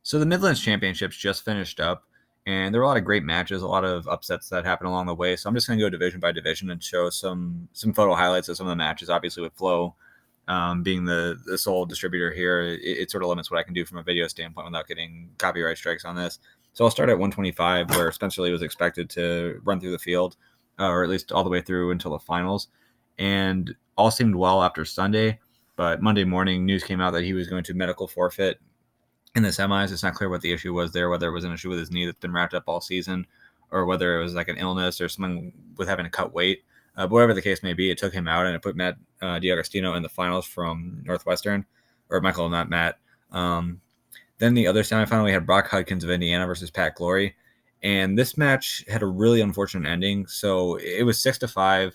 So the Midlands Championships just finished up, and there were a lot of great matches, a lot of upsets that happened along the way. So I'm just going to go division by division and show some photo highlights of some of the matches. Obviously, with Flow being the sole distributor here, it sort of limits what I can do from a video standpoint without getting copyright strikes on this. So I'll start at 125, where Spencer Lee was expected to run through the field, or at least all the way through until the finals, and all seemed well after Sunday. But Monday morning, news came out that he was going to medical forfeit in the semis. It's not clear what the issue was there, whether it was an issue with his knee that's been wrapped up all season, or whether it was like an illness or something with having to cut weight. But whatever the case may be, it took him out and it put Matt D'Agostino in the finals from Northwestern, or Michael, not Matt. Then the other semifinal, we had Brock Huggins of Indiana versus Pat Glory. And this match had a really unfortunate ending. So it was 6-5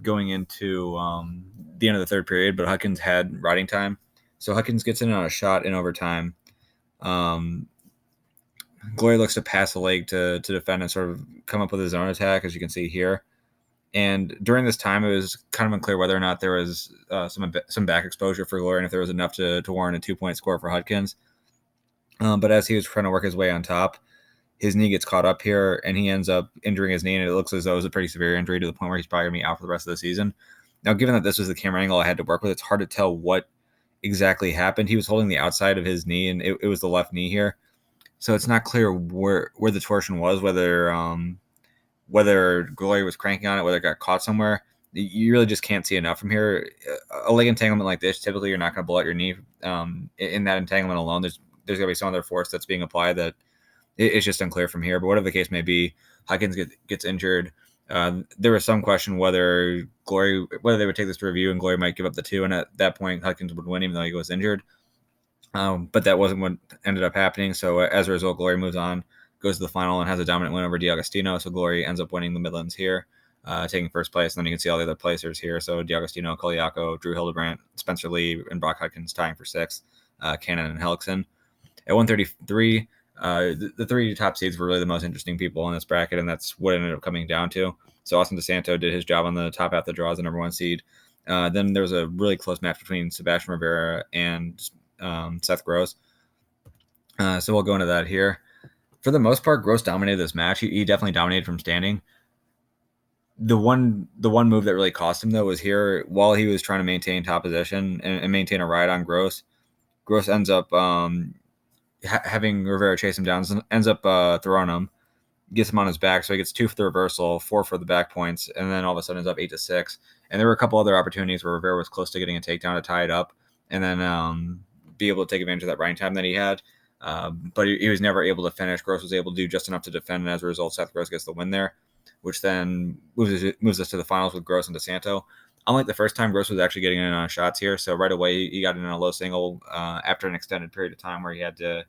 going into the end of the third period, but Huggins had riding time. So Huggins gets in on a shot in overtime. Glory looks to pass the leg to defend and sort of come up with his own attack, as you can see here. And during this time, it was kind of unclear whether or not there was some back exposure for Glory and if there was enough to warrant a 2-point score for Huggins. But as he was trying to work his way on top, his knee gets caught up here, and he ends up injuring his knee, and it looks as though it was a pretty severe injury to the point where he's probably going to be out for the rest of the season. Now, given that this was the camera angle I had to work with, it's hard to tell what exactly happened. He was holding the outside of his knee, and it was the left knee here. So it's not clear where the torsion was, whether Glory was cranking on it, whether it got caught somewhere. You really just can't see enough from here. A leg entanglement like this, typically you're not going to blow out your knee. In that entanglement alone, there's going to be some other force that's being applied that it's just unclear from here. But whatever the case may be, Huggins gets injured. There was some question whether they would take this to review and Glory might give up the 2, and at that point Huggins would win even though he was injured. But that wasn't what ended up happening. So as a result, Glory moves on, goes to the final, and has a dominant win over D'Agostino. So Glory ends up winning the Midlands here, taking first place. And then you can see all the other placers here. So D'Agostino, Koliako, Drew Hildebrandt, Spencer Lee, and Brock Huggins tying for 6th, Cannon and Hellickson. At 133, the 3 top seeds were really the most interesting people in this bracket, and that's what it ended up coming down to. So Austin DeSanto did his job on the top half of the draw as the number 1 seed. Then there was a really close match between Sebastian Rivera and Seth Gross. So we'll go into that here. For the most part, Gross dominated this match. He definitely dominated from standing. The one move that really cost him, though, was here while he was trying to maintain top position and maintain a ride on Gross. Gross ends up having Rivera chase him down, ends up throwing him, gets him on his back, so he gets 2 for the reversal, 4 for the back points, and then all of a sudden ends up 8-6. And there were a couple other opportunities where Rivera was close to getting a takedown to tie it up, and then be able to take advantage of that riding time that he had. But he was never able to finish. Gross was able to do just enough to defend, and as a result, Seth Gross gets the win there, which then moves us to the finals with Gross and DeSanto. Unlike the first time, Gross was actually getting in on shots here, so right away he got in on a low single after an extended period of time where he had to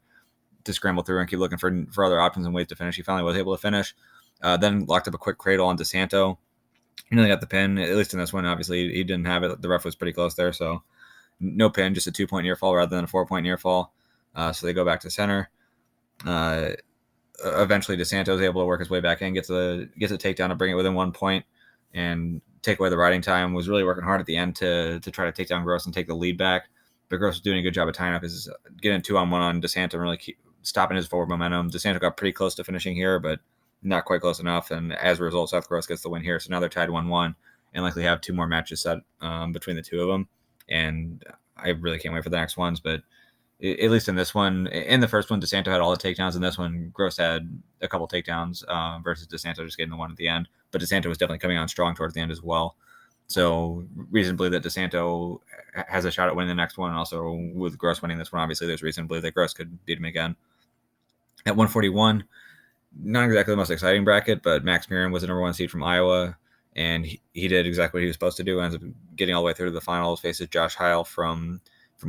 scramble through and keep looking for other options and ways to finish. He finally was able to finish. Then locked up a quick cradle on DeSanto. He nearly got the pin, at least in this one. Obviously, he didn't have it. The ref was pretty close there, so no pin, just a 2-point near fall rather than a 4-point near fall. So they go back to center. Eventually, DeSanto is able to work his way back in, gets a takedown to bring it within 1 point and take away the riding time. Was really working hard at the end to try to take down Gross and take the lead back. But Gross was doing a good job of tying up his getting 2-on-1 on DeSanto and really stopping his forward momentum. DeSanto got pretty close to finishing here, but not quite close enough. And as a result, Seth Gross gets the win here. So now they're tied 1-1 and likely have 2 more matches set between the 2 of them. And I really can't wait for the next ones. But at least in this one, in the first one, DeSanto had all the takedowns. In this one, Gross had a couple takedowns versus DeSanto just getting the one at the end. But DeSanto was definitely coming on strong towards the end as well. So reason to believe that DeSanto has a shot at winning the next one. And also with Gross winning this one, obviously there's reason to believe that Gross could beat him again. At 141, not exactly the most exciting bracket, but Max Mirren was the number 1 seed from Iowa, and he did exactly what he was supposed to do. Ends up getting all the way through to the finals, faces Josh Heil from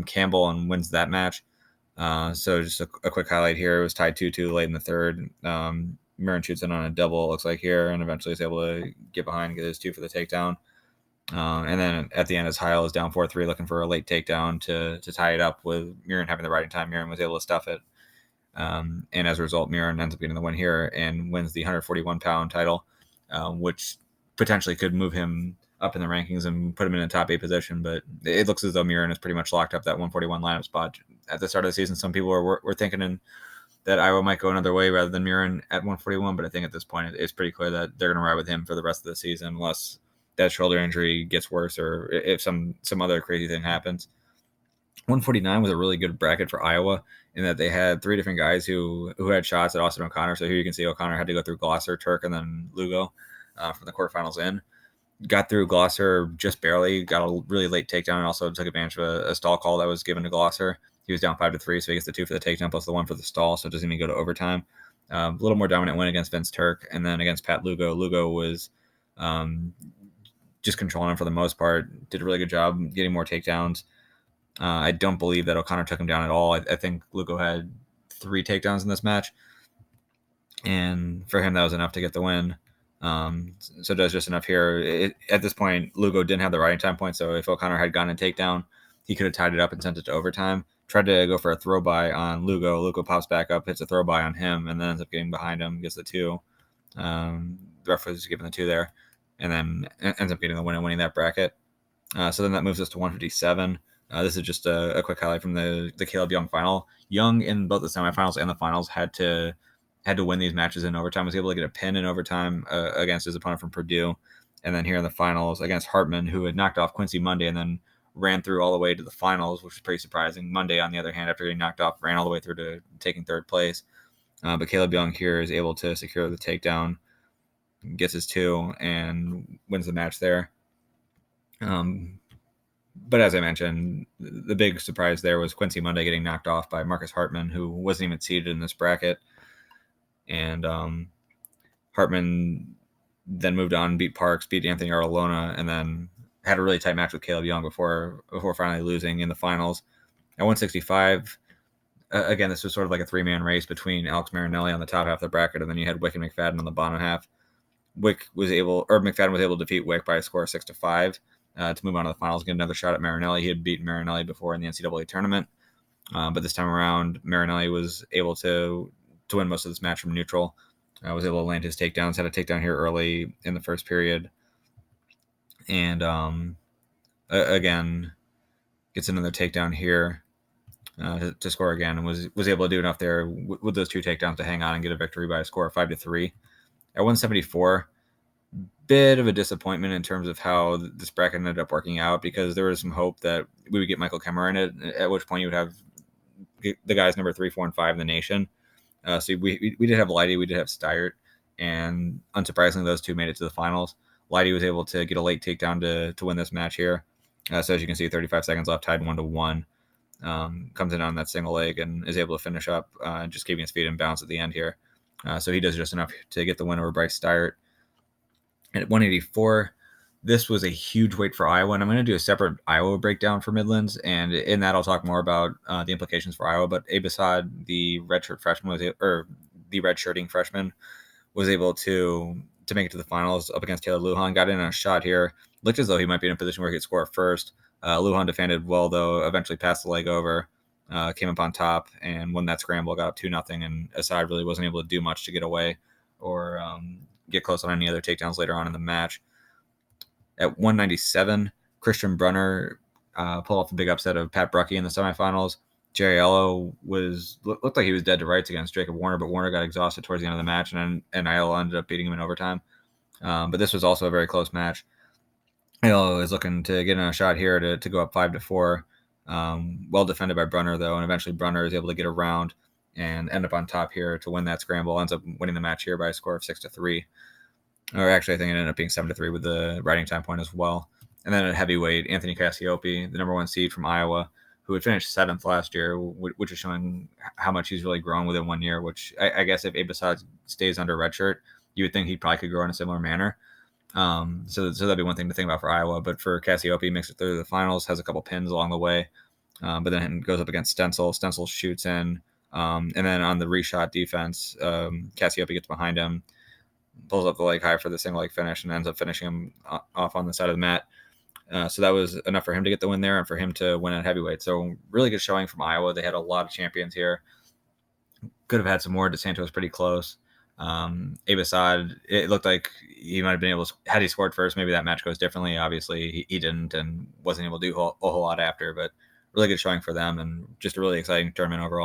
Campbell and wins that match. So just a quick highlight here. It was tied 2-2 late in the third. Mirren shoots in on a double, it looks like here, and eventually is able to get behind and get his 2 for the takedown. And then at the end, as Heil is down 4-3, looking for a late takedown to tie it up with Mirren having the riding time. Mirren was able to stuff it. And as a result, Mirren ends up getting the win here and wins the 141-pound title, which potentially could move him up in the rankings and put him in a top 8 position. But it looks as though Mirren is pretty much locked up that 141 lineup spot. At the start of the season, some people were thinking that Iowa might go another way rather than Mirren at 141. But I think at this point, it's pretty clear that they're going to ride with him for the rest of the season, unless that shoulder injury gets worse or if some other crazy thing happens. 149 was a really good bracket for Iowa in that they had three different guys who had shots at Austin O'Connor. So here you can see O'Connor had to go through Glosser, Turk, and then Lugo from the quarterfinals in. Got through Glosser just barely, got a really late takedown, and also took advantage of a stall call that was given to Glosser. He was down 5-3, so he gets the 2 for the takedown plus the 1 for the stall, so it doesn't even go to overtime. A little more dominant win against Vince Turk, and then against Pat Lugo. Lugo was just controlling him for the most part, did a really good job getting more takedowns. I don't believe that O'Connor took him down at all. I think Lugo had 3 takedowns in this match, and for him that was enough to get the win. So that's just enough here. At this point, Lugo didn't have the riding time point, so if O'Connor had gotten a takedown, he could have tied it up and sent it to overtime. Tried to go for a throw by on Lugo. Lugo pops back up, hits a throw by on him, and then ends up getting behind him, gets the 2. The ref was given the 2 there, and then ends up getting the win and winning that bracket. So then that moves us to 157. This is just a quick highlight from the Caleb Young final. Young in both the semifinals and the finals had to win these matches in overtime. Was able to get a pin in overtime against his opponent from Purdue, and then here in the finals against Hartman, who had knocked off Quincy Monday and then ran through all the way to the finals, which was pretty surprising. Monday, on the other hand, after getting knocked off, ran all the way through to taking 3rd place. But Caleb Young here is able to secure the takedown, gets his 2, and wins the match there. But as I mentioned, the big surprise there was Quincy Monday getting knocked off by Marcus Hartman, who wasn't even seated in this bracket. And Hartman then moved on, beat Parks, beat Anthony Artolona, and then had a really tight match with Caleb Young before finally losing in the finals. At 165, again, this was sort of like a 3-man race between Alex Marinelli on the top half of the bracket, and then you had Wick and McFadden on the bottom half. McFadden was able to defeat Wick by a score of 6-5 to move on to the finals, get another shot at Marinelli. He had beaten Marinelli before in the NCAA tournament, but this time around, Marinelli was able to win most of this match from neutral. Was able to land his takedowns, had a takedown here early in the first period, and again gets another takedown here to score again, and was able to do enough there with those 2 takedowns to hang on and get a victory by a score of 5-3. At 174, bit of a disappointment in terms of how this bracket ended up working out, because there was some hope that we would get Michael Kemmer in it, at which point you would have the guys number 3, 4, and 5 in the nation. So we did have Leidy, we did have Steyert, and unsurprisingly, those 2 made it to the finals. Leidy was able to get a late takedown to win this match here. So as you can see, 35 seconds left, tied 1-1. Comes in on that single leg and is able to finish up, just keeping his feet in bounds at the end here. So he does just enough to get the win over Bryce Steyert. And at 184, this was a huge weight for Iowa, and I'm going to do a separate Iowa breakdown for Midlands, and in that I'll talk more about the implications for Iowa. But Abasad, the redshirting freshman, was able to make it to the finals up against Taylor Lujan. Got in on a shot here. Looked as though he might be in a position where he could score first. Lujan defended well, though, eventually passed the leg over, came up on top, and won that scramble, got up 2-0, and Asad really wasn't able to do much to get away or get close on any other takedowns later on in the match. At 197, Christian Brunner pulled off the big upset of Pat Bruckey in the semifinals. Jerry Aiello looked like he was dead to rights against Jacob Warner, but Warner got exhausted towards the end of the match, and Aiello ended up beating him in overtime. But this was also a very close match. Aiello is looking to get in a shot here to go up 5-4. Well defended by Brunner, though, and eventually Brunner is able to get around and end up on top here to win that scramble. Ends up winning the match here by a score of 6-3. Or actually, I think it ended up being 7-3 with the riding time point as well. And then at heavyweight, Anthony Cassiope, the number 1 seed from Iowa, who had finished 7th last year, which is showing how much he's really grown within 1 year, which I guess if Abasad stays under redshirt, you would think he probably could grow in a similar manner. So that'd be one thing to think about for Iowa. But for Cassiope, makes it through the finals, has a couple pins along the way, but then goes up against Stencil. Stencil shoots in, and then on the reshot defense, Cassiope gets behind him, pulls up the leg high for the single leg finish, and ends up finishing him off on the side of the mat. So that was enough for him to get the win there and for him to win at heavyweight. So really good showing from Iowa. They had a lot of champions here. Could have had some more. DeSanto pretty close. Abasad, it looked like he might have been able to, had he scored first, maybe that match goes differently. Obviously, he didn't and wasn't able to do a whole lot after, but really good showing for them and just a really exciting tournament overall.